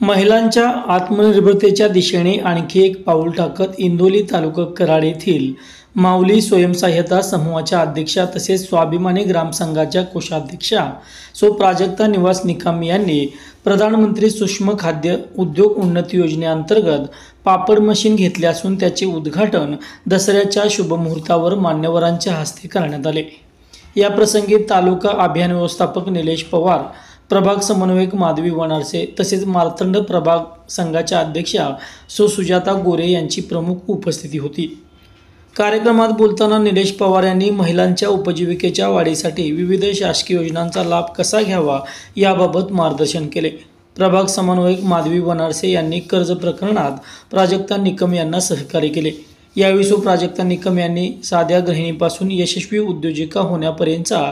महिलांच्या आत्मनिर्भरतेच्या दिशेने आणखी एक पाऊल टाकत इंदोली तालुका कराड येथील माऊली स्वयंसहाय्यता समूहाच्या अध्यक्षा तसेच स्वाभिमानी ग्रामसंघाच्या कोषाध्यक्षा प्राजक्ता निवास निकम यांनी प्रधानमंत्री सूक्ष्म खाद्य उद्योग उन्नती योजनेअंतर्गत पापड मशीन घेतले असून त्याचे उद्घाटन दसऱ्याच्या शुभमुहूर्तावर मान्यवरांच्या हस्ते करण्यात आले। या प्रसंगी तालुका अभियान व्यवस्थापक निलेश पवार, प्रभाग समन्वयक माधवी वनारसे तसेच मार्तंड प्रभाग संघाच्या अध्यक्षा सुजाता गोरे यांची प्रमुख उपस्थिती होती। कार्यक्रमात बोलताना निलेश पवार यांनी महिलांच्या उपजीविकेच्या वाढीसाठी विविध शासकीय योजनांचा लाभ कसा घ्यावा याबाबत मार्गदर्शन केले। प्रभाग समन्वयक माधवी वनारसे यांनी कर्ज प्रकरणात प्राजक्ता निकम यांना सहकार्य केले। यावेळी प्राजक्ता निकम यांनी साध्या गृहिणीपासून यशस्वी उद्योजिका होण्यापर्यंतचा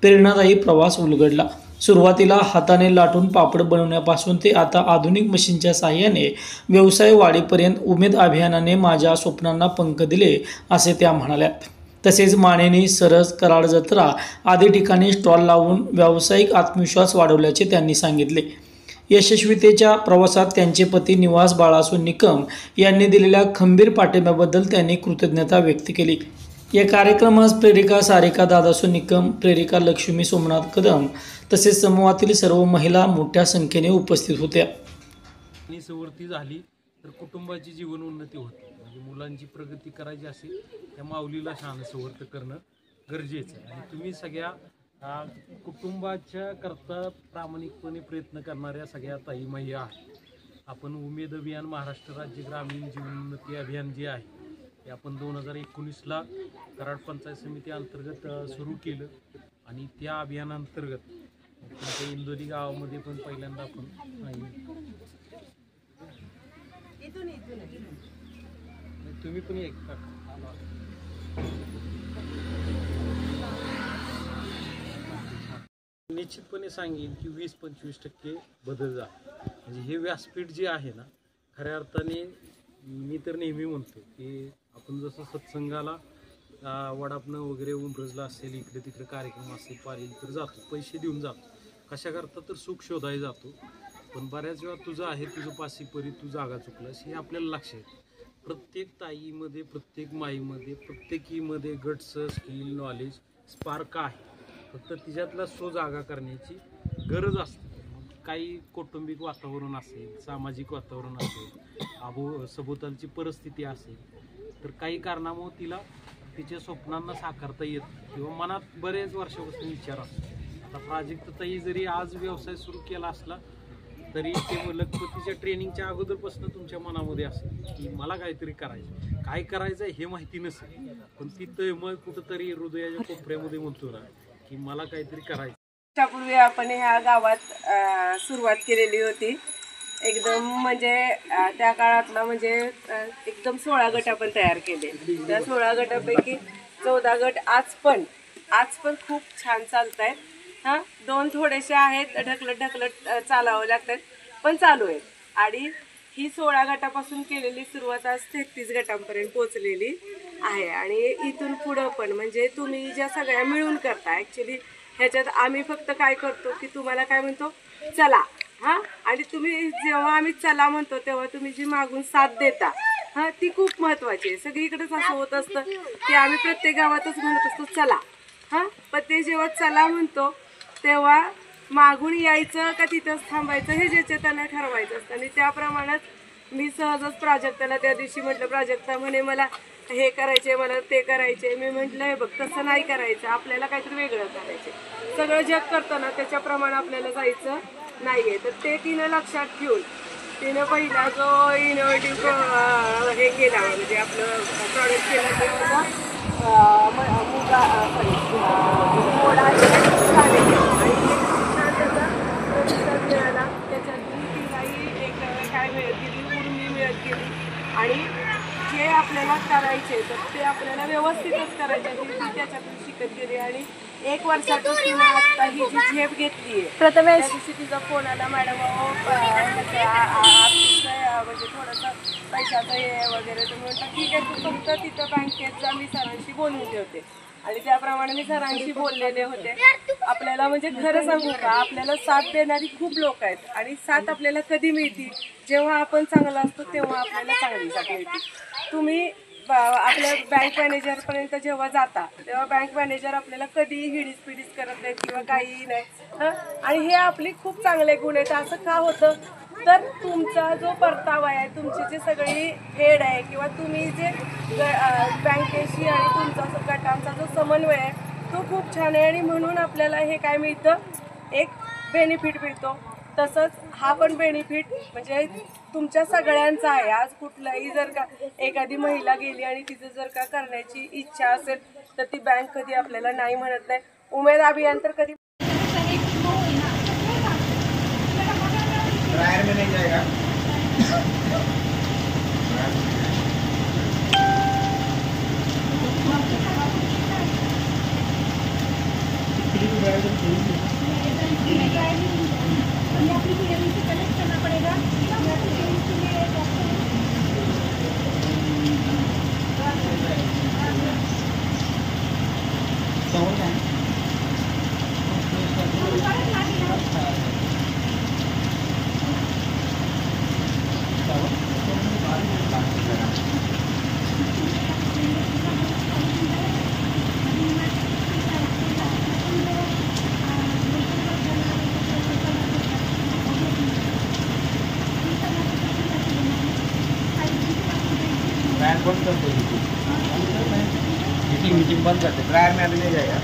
प्रेरणादायी प्रवास उलगडला। सुरुवातीला हाताने लाटून पापड बनवण्यापासून ते आता आधुनिक मशीनच्या साहाय्याने व्यवसाय वाढीपर्यंत उमेद अभियानाने माझ्या स्वप्नांना पंख दिले असे त्या म्हणाल्या। तसेच मानेनी, सरस, कराड जत्रा आदी ठिकाणी स्टॉल लावून व्यावसायिक आत्मविश्वास वाढवल्याचे त्यांनी सांगितले। यशस्वीतेच्या प्रवासात त्यांचे पती निवास बाळासू निकम यांनी दिलेल्या खंबीर पाठिंब्याबद्दल त्यांनी कृतज्ञता व्यक्त केली। या कार्यक्रमास प्रेरिका सारिका दादासू निकम, प्रेरिका लक्ष्मी सोमनाथ कदम तसेच समूहातील सर्व महिला मोठ्या संख्येने उपस्थित होत्या। सवृत्ती झाली तर कुटुंबाची जीवन उन्नती होते। म्हणजे मुलांची प्रगती करायची असेल त्या माऊलीला शान सवर्त करणं गरजेचं आहे। आणि तुम्ही सगळ्या कुटुंबाच्या करता प्रामाणिकपणे प्रयत्न करणाऱ्या सगळ्या ताई महिला आहेत। आपण उमेद अभियान, महाराष्ट्र राज्य ग्रामीण जीवन उन्नती अभियान जे आहे ते आपण 2019ला कराड पंचायत समिती अंतर्गत सुरू केलं आणि त्या अभियानांतर्गत तुमच्या इंदोली गावामध्ये पण पहिल्यांदा आपण तुम्ही पण एक निश्चितपणे सांगेन की 20-25% बदल झाला। म्हणजे हे व्यासपीठ जे आहे ना, खऱ्या अर्थाने मी तर नेहमी म्हणतो की आपण जसं सत्संगाला वडापणं वगैरे उमरजला असेल, इकडे तिकडे कार्यक्रम असेल, पाहिजे तर जातो, पैसे देऊन जातो, कशा करता तर सुख शोधायला जातो। पण बऱ्याच वेळा तुझं आहे, तुझं पासी परी तू जागा चुकलास हे आपल्याला लक्षात येतं। प्रत्येक ताईमध्ये, प्रत्येक माईमध्ये, प्रत्येकीमध्ये गट्स, स्किल, नॉलेज, स्पार्क आहे। फक्त तिच्यातला जागा करण्याची गरज असते। काही कौटुंबिक वातावरण असेल, सामाजिक वातावरण असेल, सभोवतालची परिस्थिती असेल, तर काही कारणामुळे तिला तिच्या स्वप्नांना साकारता येत किंवा मनात बरेच वर्षापासून विचार असतो। आता प्राजक्ताताई जरी आज व्यवसाय सुरू केला असला तरी ते लखपतीच्या ट्रेनिंगच्या अगोदरपासून तुमच्या मनामध्ये असेल की मला काहीतरी करायचं, काय करायचं हे माहिती नसेल, पण तिथं मग कुठंतरी हृदयाच्या कोपऱ्यामध्ये म्हणतो ना की मला काहीतरी करायचं। त्यापूर्वी आपण ह्या गावात सुरुवात केलेली होती। एकदम म्हणजे त्या काळातला म्हणजे एकदम 16 गट आपण तयार केले। त्या 16 गटापैकी 14 गट आज पण खूप छान चालत आहेत। हां, 2 थोडेसे आहेत ढकलत चालावं लागतात, पण चालू आहेत। आणि ही 16 गटापासून केलेली सुरुवात आज 33 गटांपर्यंत पोहोचलेली आहे। आणि इथून पुढं पण म्हणजे तुम्ही ज्या सगळ्या मिळून करता, ॲक्च्युली ह्याच्यात आम्ही फक्त काय करतो की तुम्हाला काय म्हणतो, चला हां, आणि तुम्ही जेव्हा आम्ही चला म्हणतो तेव्हा तुम्ही जी मागून साथ देता हां, ती खूप महत्त्वाची आहे। सगळीकडेच असं होत असतं की आम्ही प्रत्येक गावातच म्हणत असतो चला हां, पण ते जेव्हा चला म्हणतो तेव्हा मागून यायचं का तिथंच थांबायचं हे ज्याच्या त्यांना ठरवायचं असतं। आणि त्याप्रमाणेच मी सहजच प्राजक्ताला त्या दिवशी म्हटलं, प्राजक्ता म्हणे मला हे करायचे, मला ते करायचे। मी म्हटलं हे बघ, तसं नाही करायचं, आपल्याला काहीतरी वेगळं करायचं। सगळं जग करतं ना त्याच्याप्रमाणे आपल्याला जायचं नाही आहे। तर ते तिनं लक्षात ठेवून तिनं पहिला जो इनोव्हेटिव्ह हे केला म्हणजे आपलं प्रॉडक्ट केलं ते होतं मुगा मोडा आणि त्याचा प्रतिसाद मिळाला। त्याच्यातून तिलाही एक काय मिळत गेली, उर्मी मिळत गेली। आणि जे आपल्याला करायचे तर ते आपल्याला व्यवस्थितच करायचे ती त्याच्यातून शिकत गेली। आणि 1 वर्षातच तिनं आत्ता ही जी झेप घेतली आहे, प्रथम त्या दिवशी तिचा फोन आला, मॅडम म्हणजे थोडंसं पैशाचं हे वगैरे। तर म्हटलं ठीक आहे, तू फक्त तिथं बँकेत जा, मी सरांशी बोलून ठेवते। आणि त्याप्रमाणे मी सरांशी बोललेले होते. आपल्याला म्हणजे खरं सांगू का, आपल्याला साथ देणारी खूप लोक आहेत आणि साथ आपल्याला कधी मिळते, जेव्हा आपण चांगला असतो तेव्हा आपल्याला चांगली साथ मिळते. तुम्ही आपल्या बँक मॅनेजरपर्यंत जेव्हा जाता तेव्हा बँक मॅनेजर आपल्याला कधीही हिडीस पिडीस करत नाहीत किंवा काहीही नाही. आणि हे आपली खूप चांगले गुण आहेत. असं का होतं तर तुमचा जो परतावा आहे, तुमची जी सगळी फेड आहे किंवा तुम्ही जे बँकेशी आणि तुमचा गटांचा जो समन्वय आहे तो खूप छान आहे आणि म्हणून आपल्याला हे काय मिळतं, एक बेनिफिट मिळतो. तसंच हा पण बेनिफिट म्हणजे तुमच्या सगळ्यांचा आहे. आज कुठलाही जर का एखादी महिला गेली आणि तिचं जर का करण्याची इच्छा असेल तर ती बँक कधी आपल्याला नाही म्हणत नाही. उमेद अभियान तर कधी ड्रायर में नहीं जाएगा। फैन बंद कर दो, मीटिंग बंद कर दो, ड्रायर में अभी नहीं जाएगा।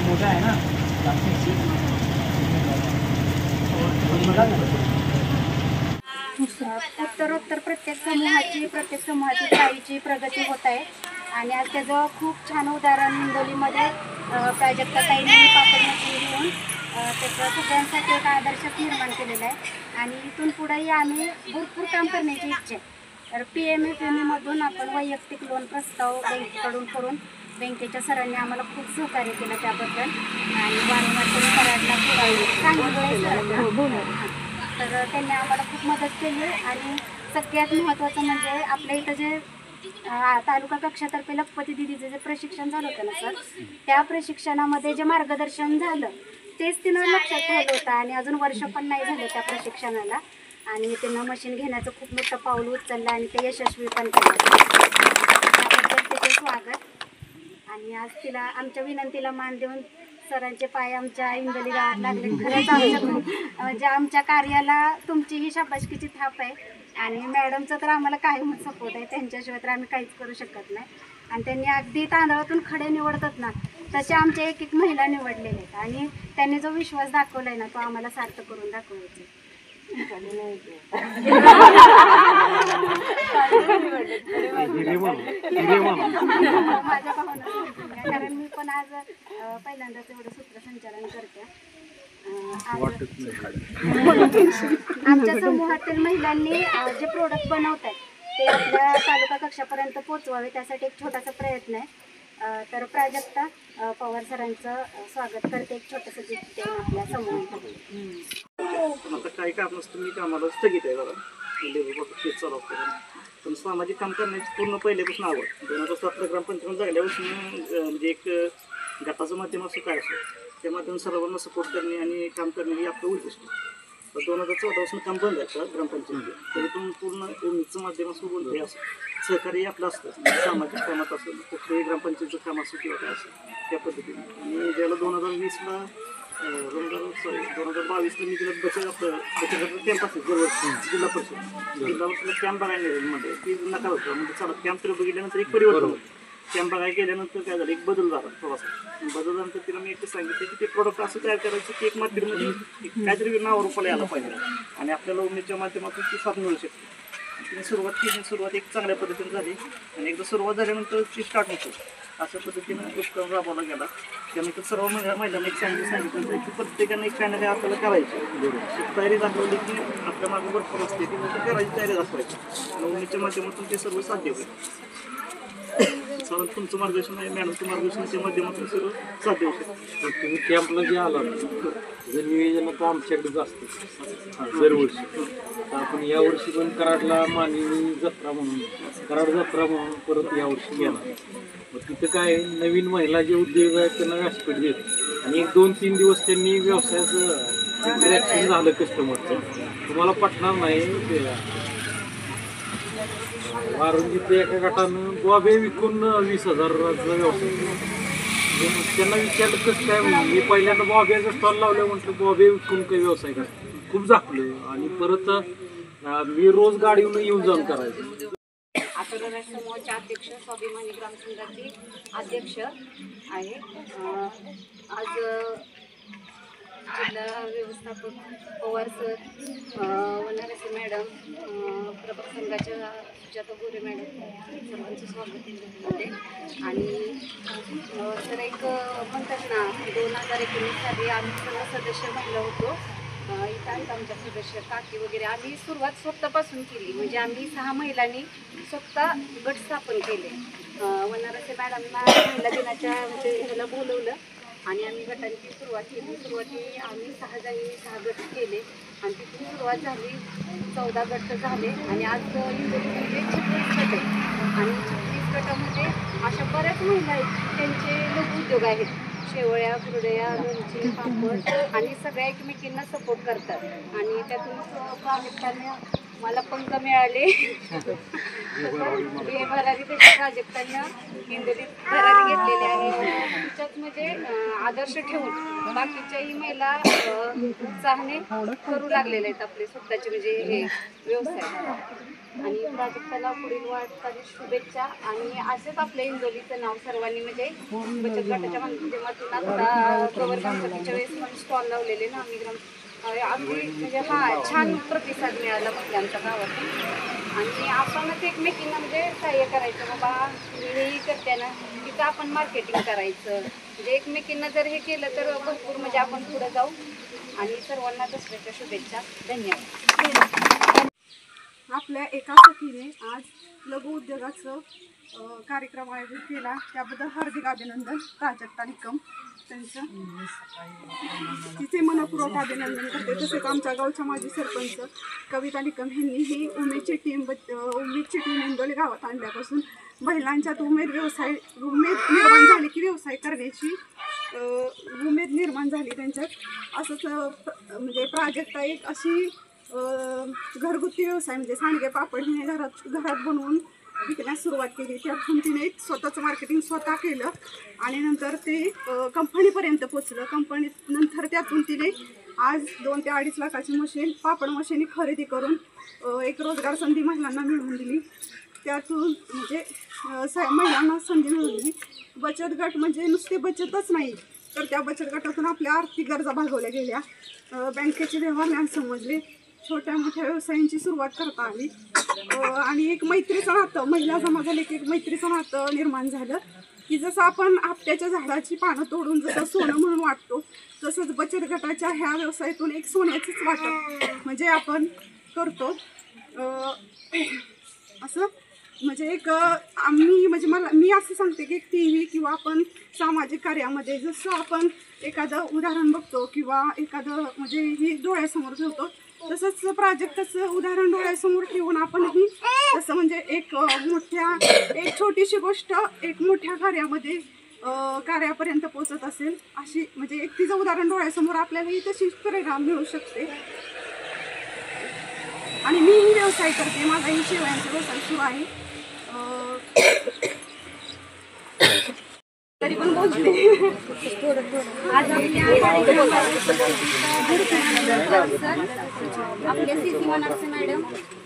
मोठा आहे ना, उत्तरोत्तर प्रत्येक समूहाची चाळीची प्रगती होत आहे. आणि आज त्याचं खूप छान उदाहरण हिंगोलीमध्ये प्राजक्ताताईंनी पापड मशीन घेऊन त्याचं सगळ्यांसाठी एक आदर्शच निर्माण केलेला आहे. आणि इथून पुढेही आम्ही भरपूर काम करण्याची इच्छा आहे. तर PMFME आपण वैयक्तिक लोन प्रस्ताव बँकेकडून करून बँकेच्या सरांनी आम्हाला खूप सहकार्य केलं त्याबद्दल. आणि वारंवार त्यांनी कराडला सांगितलं, तर त्यांनी आम्हाला खूप मदत केली. आणि सगळ्यात महत्त्वाचं म्हणजे आपल्या इथं जे तालुका कक्षातर्फे लखपती दिदीचं जे प्रशिक्षण झालं होतं ना सर, त्या प्रशिक्षणामध्ये जे मार्गदर्शन झालं तेच तिनं लक्षात ठेवलं होतं. आणि अजून वर्ष पण नाही झालं त्या प्रशिक्षणाला. आणि तिनं मशीन घेण्याचं खूप मोठं पाऊल उचललं आणि ते यशस्वी पण केलं. त्याबद्दल तिचे स्वागत. आणि आज तिला आमच्या विनंतीला मान देऊन सरांचे पाय आमच्या इंदोली गावात लागले. खरंच आमच्या म्हणजे आमच्या कार्याला तुमची ही शाबासकीची थाप आहे. आणि मॅडमचं तर आम्हाला कायमच सपोर्ट आहे, त्यांच्याशिवाय तर आम्ही काहीच करू शकत नाही. आणि त्यांनी अगदी तांदळातून खडे निवडतात ना तसे आमच्या एक एक महिला निवडलेल्या आहेत. आणि त्यांनी जो विश्वास दाखवला आहे ना तो आम्हाला सार्थ करून दाखवायचा आहे. माझ्या भावना, कारण मी पण आज पहिल्यांदाच एवढं सूत्रसंचालन करते. आमच्या समूहातील महिलांनी जे प्रोडक्ट बनवत आहेत ते आपल्या तालुका कक्षापर्यंत पोचवावे, त्यासाठी एक छोटासा प्रयत्न आहे. तर प्राजक्ता पवार सरांचं स्वागत करते एक छोटंसं गीत आपल्या समूहात. आता काही काम नसतं, मी कामाला स्थगित आहे बघा, तेच चालवतो. पण सामाजिक काम करण्याची पूर्ण पहिल्यापासून आवड. 2017 ग्रामपंचायत झाल्यापासून म्हणजे एक गटाचं माध्यम असं काय असो त्या माध्यमातून सर्वांना सपोर्ट करणे आणि काम करणे हे आपलं उद्दिष्ट. 2014 पासून काम बंद आहे आता ग्रामपंचायतीमध्ये. तरी पण पूर्ण उमेदचं माध्यमासोबत हे असं सहकार्य आपलं असतं, सामाजिक कामात असेल, कुठल्याही ग्रामपंचायतीचं काम असो किंवा काय असेल त्या पद्धतीने. आणि ज्याला 2020ला 2022ला मी तिला बचत कॅम्प असेल दरवर्षी जिल्हा परिषदला कॅम्प बघायला नेलेमध्ये ती नकार होतं. म्हणजे चला कॅम्प तर बघितल्यानंतर एक परिवर्तन होतं. कॅम्प बघायला गेल्यानंतर काय झालं, एक बदल झाला थोडासा. बदल झाल्यानंतर तिला मी एकच सांगितलं की ते प्रोडक्ट असं तयार करायचं की एक मार्केटमध्ये काहीतरी नावारूपाला यायला पाहिजे आणि आपल्याला उमेदच्या माध्यमातून ती साथ मिळू शकते. तिने सुरुवात केली, सुरुवात एक चांगल्या पद्धतीने झाली आणि एकदा सुरुवात झाल्यानंतर ती स्टार्ट होतो. अशा पद्धतीनं उपक्रम राबवला गेला. त्यानंतर सर्व महिलांना एक सांगितलं की प्रत्येकाने एक चॅनल आपल्याला करायची तयारी दाखवली की आपल्या मागे भरपूर असते ती म्हणजे करायची तयारी दाखवायची आणि उमेदच्या माध्यमातून ते सर्व साध्य होईल. साधारण तुमचं मार्गदर्शन आहे, मॅडमचं मार्गदर्शनाच्या माध्यमातून सर्व साध्य होऊ शकतं. तुम्ही कॅम्पला जे आला जर नियोजन आता आमच्याकडेच असतं दरवर्षी. तर आपण यावर्षी पण कराडला मानिनी जत्रा म्हणून कराड जत्रा म्हणून परत यावर्षी घेणार. मग तिथं काय नवीन महिला जे उद्योग आहेत त्यांना व्यासपीठ देत आणि 1-2-3 दिवस त्यांनी व्यवसायाचं इंटरॅक्शन झालं कस्टमरचं. तुम्हाला पटणार नाही, वारुंजीतल्या एका गटानं बॉबे विकून 20,000चा व्यवसाय केला. त्यांना विचारलं कसं काय म्हणून. मी पहिल्यांदा बॉबेचा स्टॉल लावलं, म्हटलं बॉबे विकून काही व्यवसाय करतो. खूप झाकलं आणि परत मी रोज गाडीवरून येऊन जाऊन करायचं. आठवडा समूहाचे अध्यक्ष, स्वाभिमानी ग्रामसंघाचे अध्यक्ष आहे. आज जिल्हा व्यवस्थापक पवार सर, वनारसे मॅडम, प्रभाग संघाच्या सुजाता गोरे मॅडम सर्वांचं स्वागत होते. आणि तर एक म्हणतात ना 2019 साली आम्ही सर्व सदस्य महिला होतो. इथं आहेत आमच्या सदस्य काकी वगैरे. आम्ही सुरुवात स्वतःपासून केली. म्हणजे आम्ही 6 महिलांनी स्वतः गट स्थापन केले. वनारसे मॅडमना महिला दिनाच्या म्हणजे ह्याला बोलवलं आणि आम्ही गटांची सुरुवात केली. सुरुवाती आम्ही 6 जणी 6 गट केले आणि तिथून सुरुवात झाली. 14 गट झाले आणि आज इंदोरीमध्ये 36 गट आहेत आणि 36 गटामध्ये अशा बऱ्याच महिला आहेत त्यांचे लघुउद्योग आहेत. शेवळ्या, कुरडया, लोणची, पापड आणि सगळ्या एकमेकींना सपोर्ट करतात. आणि त्यातून प्रामुख्याने मला पंख मिळाले. हे भरारी त्याच्या प्राजक्तांना इंदोरीत भरारी घेतलेली आहे. तिच्यात म्हणजे आदर्श ठेवून बाकीच्याही महिला उत्साहाने करू लागलेले आहेत आपले स्वतःचे म्हणजे हे व्यवसाय. आणि प्राजक्ताला पुढील वाटचाली शुभेच्छा. आणि असेच आपल्या इंदोरीचं नाव सर्वांनी म्हणजे बचत गटाच्या माध्यमातून आता गवर गणपतीच्या वेळेस पण स्टॉल लावलेले ना आम्ही अगदी म्हणजे छान प्रतिसाद मिळाला महिलांच्या गावातून. आणि आपणच एकमेकींना म्हणजे सहाय्य करायचं. बाबा हेही करते ना तिथं आपण मार्केटिंग करायचं. म्हणजे एकमेकींना जर हे केलं तर भरपूर म्हणजे आपण पुढं जाऊ. आणि सर्वांना दसऱ्याच्या शुभेच्छा. धन्यवाद. आपल्या एका सखीने आज लघु उद्योगाचं कार्यक्रम आयोजित केला त्याबद्दल हार्दिक अभिनंदन प्राजक्ता निकम त्यांचं. तिचे मनपूर्वक अभिनंदन करते. तसेच आमच्या गावच्या माजी सरपंच कविता निकम यांनी ही उमेदची टीम इंदोली गावात आणल्यापासून महिलांच्यात उमेद निर्माण झाली की व्यवसाय करण्याची उमेद निर्माण झाली त्यांच्यात. असंच म्हणजे प्राजक्ता एक अशी घरगुती व्यवसाय म्हणजे सांडगे पापड हे घरात बनवून विकण्यास सुरुवात केली. त्यातून तिने स्वतःचं मार्केटिंग स्वतः केलं आणि नंतर ते कंपनीपर्यंत पोचलं. कंपनीत नंतर त्यातून तिने आज 2 ते 2.5 लाखाची मशीन पापड मशीनी खरेदी करून एक रोजगार संधी महिलांना मिळवून दिली. त्यातून म्हणजे महिलांना संधी मिळवून दिली. बचत गट म्हणजे नुसते बचतच नाही तर त्या बचत गटातून आपल्या आर्थिक गरजा भागवल्या गेल्या. बँकेचे व्यवहार ज्ञान समजले. छोट्या मोठ्या व्यवसायांची सुरुवात करता आली आणि एक मैत्रीचं नातं महिला जमा झाले की एक मैत्रीचं नातं निर्माण झालं की जसं आपण आपट्याच्या झाडाची पानं तोडून जसं सोनं म्हणून वाटतो तसंच बचत गटाच्या ह्या व्यवसायातून एक सोन्याचंच वाटप म्हणजे आपण करतो. असं म्हणजे एक मी असं सांगते की एक टी व्ही किंवा आपण सामाजिक कार्यामध्ये जसं आपण एखादं उदाहरण बघतो किंवा एखादं म्हणजे ही डोळ्यासमोर ठेवतो तसंच प्राजक्ताचं उदाहरण डोळ्यासमोर ठेवून आपणही तसं म्हणजे एक छोटीशी गोष्ट एक मोठ्या कार्यापर्यंत पोचत असेल अशी म्हणजे एक तिचं उदाहरण डोळ्यासमोर आपल्यालाही तशीच प्रेरणा मिळू शकते. आणि मीही व्यवसाय करते, माझाही शेवयांचा व्यवसाय सुरू आहे. तरी पण बोलते. आज आपल्या आपल्या CC वनारसे मॅडम,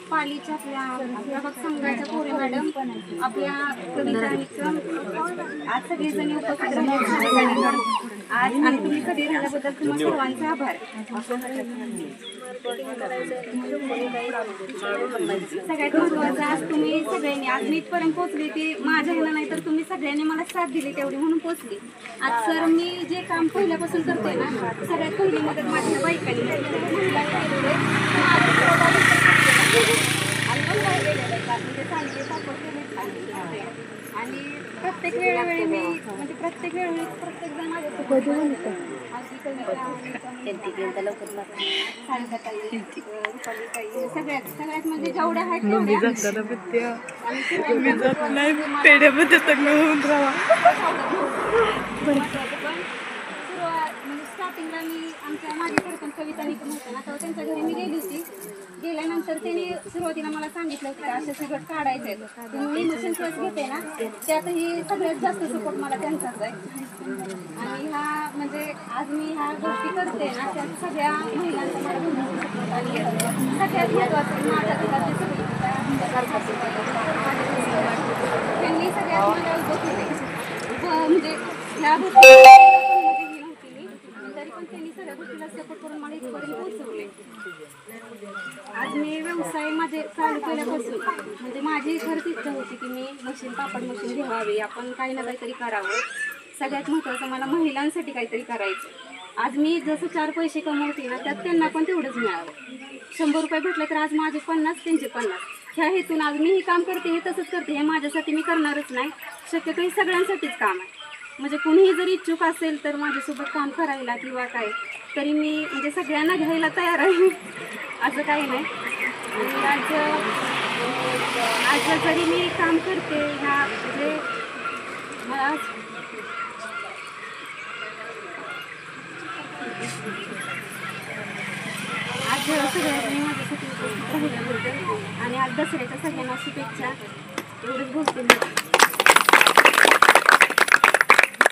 पालीच्या आपल्या प्रभाग संघाच्या कोरे मॅडम, आपल्या कविता निकम, आज सगळेजणी उपस्थित राहिले. आज आणि तुम्ही सगळे झाल्याबद्दल तुम्हा सर्वांचे आभार. सगळ्यात महत्त्वाचं आज तुम्ही सगळ्यांनी, आज मी इथपर्यंत पोहोचली ती माझ्या ह्यानं नाही तर तुम्ही सगळ्यांनी मला साथ दिली तेवढी म्हणून पोहोचली. आज सर मी जे काम पहिल्यापासून करते ना, सगळ्यात पहिली मदत माझ्या बायकांनी महिला आणि प्रत्येक वेळोवेळी मी म्हणजे प्रत्येक वेळोवेळी प्रत्येक जण माझ्यासोबत अगदी कविता सारिकाताई सगळ्यात म्हणजे जेवढ्या आहेत म्हणजे स्टार्टिंगला मी माझी सरपंच कविता निकम होत्या ना, तेव्हा त्यांच्या घरी मी गेली होती. गेल्यानंतर त्यांनी सुरुवातीला मला सांगितलं की असे गट काढायचे आहेत. मी इमोशन क्लास घेते ना, त्यातही सगळ्यात जास्त सपोर्ट मला त्यांचाच आहे. आणि हा म्हणजे आज मी ह्या गोष्टी करते ना, त्यात सगळ्या महिलांचा मला भरपूर सपोर्ट आणि सगळ्यात महत्त्वाचं माझ्या घरातले सगळे त्यांनी सगळ्यात मला उभं केले. म्हणजे ह्या गोष्टी नव्हती मी, तरी पण त्यांनी सगळ्या गोष्टीला सपोर्ट करून मला इथपर्यंत पोहोचवले. आज मी व्यवसाय माझे चालू केल्यापासून म्हणजे माझी खरंच इच्छा होती की मी मशीन, पापड मशीन घ्यावी, आपण काही ना काहीतरी करावं. सगळ्यात महत्त्वाचं मला महिलांसाठी काहीतरी करायचं. आज मी जसं 4 पैसे कमवते ना, त्यात त्यांना पण तेवढंच मिळावं. 100 रुपये भेटले तर आज माझे 50, त्यांचे 50. ह्या हेतून आज मी हे काम करते, हे तसंच करते. हे माझ्यासाठी मी करणारच नाही, शक्यतो हे सगळ्यांसाठीच काम आहे. म्हणजे कुणीही जरी इच्छुक असेल तर माझ्यासोबत काम करायला किंवा काय तरी मी म्हणजे सगळ्यांना घ्यायला तयार आहे. असं काही नाही. आज जरी मी काम करते ह्या म्हणजे मला आज सगळ्यांनी माझ्यासाठी राहिल्याबद्दल आणि आज दसऱ्याच्या सगळ्यांना शुभेच्छा. एवढंच बोलते मी.